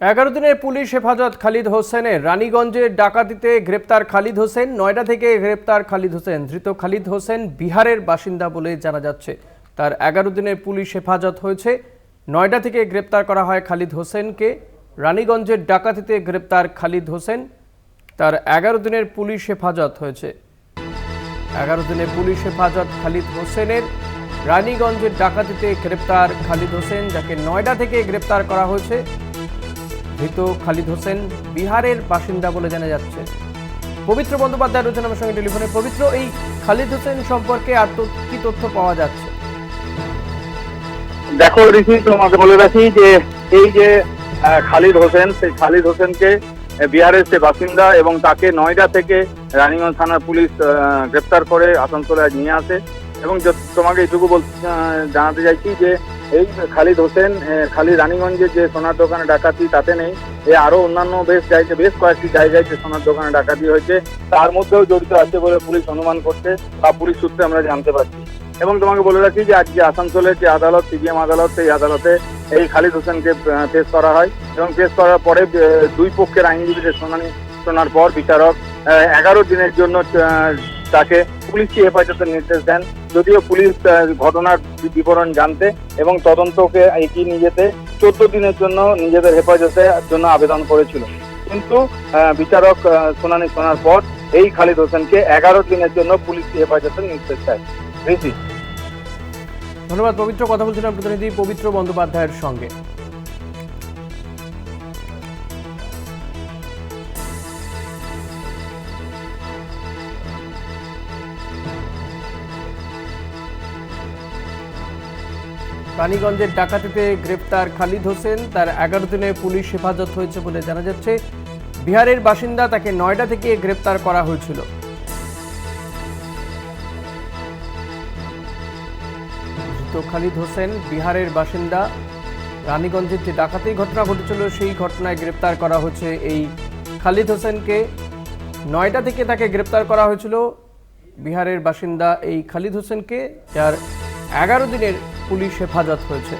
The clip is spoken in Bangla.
11 দিনের পুলিশ হেফাজত খালিদ হোসেনের। রানীগঞ্জের ডাকাতিতে গ্রেপ্তার খালিদ হোসেন। নয়ডা থেকে গ্রেপ্তার খালিদ হোসেন। ধৃত খালিদ হোসেন বিহারের বাসিন্দা বলে জানা যাচ্ছে। তার 11 দিনের পুলিশ হেফাজত হয়েছে। নয়ডা থেকে গ্রেপ্তার করা হয় খালিদ হোসেনকে। রানীগঞ্জের ডাকাতিতে গ্রেপ্তার খালিদ হোসেন। তার 11 দিনের পুলিশ হেফাজত হয়েছে। 11 দিনের পুলিশ হেফাজত খালিদ হোসেনের। রানীগঞ্জের ডাকাতিতে গ্রেপ্তার খালিদ হোসেন, যাকে নয়ডা থেকে গ্রেপ্তার করা হয়েছে। ধৃত খালিদ হোসেন বিহারের বাসিন্দা বলে জানা যাচ্ছে। পবিত্র বন্দ্যোপাধ্যায় রয়েছেন আমার সঙ্গে টেলিফোনে। পবিত্র, এই খালিদ হোসেন সম্পর্কে আর কি তথ্য পাওয়া যাচ্ছে? দেখো ঋষি, তোমাকে বলে রাখি যে এই যে খালিদ হোসেন, সেই খালিদ হোসেনকে বিহারের সে বাসিন্দা এবং তাকে নয়ডা থেকে রানীগঞ্জ থানার পুলিশ গ্রেপ্তার করে আসানসোলে নিয়ে আসে। এবং তোমাকে এইটুকু জানাতে চাইছি যে এই খালিদ হোসেন খালি রানীগঞ্জের যে সোনার দোকানে ডাকাতি তাতে নেই, আরো অন্যান্য বেশ কয়েকটি জায়গায় যে সোনার দোকানে ডাকাতি হয়েছে তার মধ্যেও জড়িত আছে বলে পুলিশ অনুমান করছে বা পুলিশ সূত্রে আমরা জানতে পারছি। এবং তোমাকে বলে রাখি যে আজকে আসানসোলের যে আদালত, সিবিএম আদালত, সেই আদালতে এই খালিদ হোসেনকে পেশ করা হয় এবং পেশ করার পরে দুই পক্ষের আইনজীবীদের শোনার পর বিচারক 11 দিনের জন্য তাকে পুলিশি হেফাজতের নির্দেশ দেন। যদিও পুলিশ ঘটনার বিবরণ জানতে এবং তদন্তকে এগিয়ে নিয়ে যেতে 14 দিনের জন্য নিজেদের হেফাজতের জন্য আবেদন করেছিল, কিন্তু বিচারক শুনানি শোনার পর এই খালিদ হোসেনকে 11 দিনের জন্য পুলিশি হেফাজতের নির্দেশ দেয়। ধন্যবাদ পবিত্র। কথা বলছিলাম প্রতিনিধি পবিত্র বন্দ্যোপাধ্যায়ের সঙ্গে। রানীগঞ্জের ডাকাতিতে গ্রেপ্তার খালিদ হোসেন, তার 11 দিনের পুলিশ হেফাজত হয়েছে বলে জানা যাচ্ছে। বিহারের বাসিন্দা, তাকে নয়ডা থেকে গ্রেপ্তার করা হয়েছিল। ধৃত খালিদ হোসেন বিহারের বাসিন্দা। রানীগঞ্জের যে ডাকাতি ঘটনা ঘটেছিল সেই ঘটনায় গ্রেপ্তার করা হয়েছে এই খালিদ হোসেনকে। নয়ডা থেকে তাকে গ্রেপ্তার করা হয়েছিল বিহারের বাসিন্দা এই খালিদ হোসেনকে, যার 11 দিনের পুলিশ হেফাজত হয়েছে।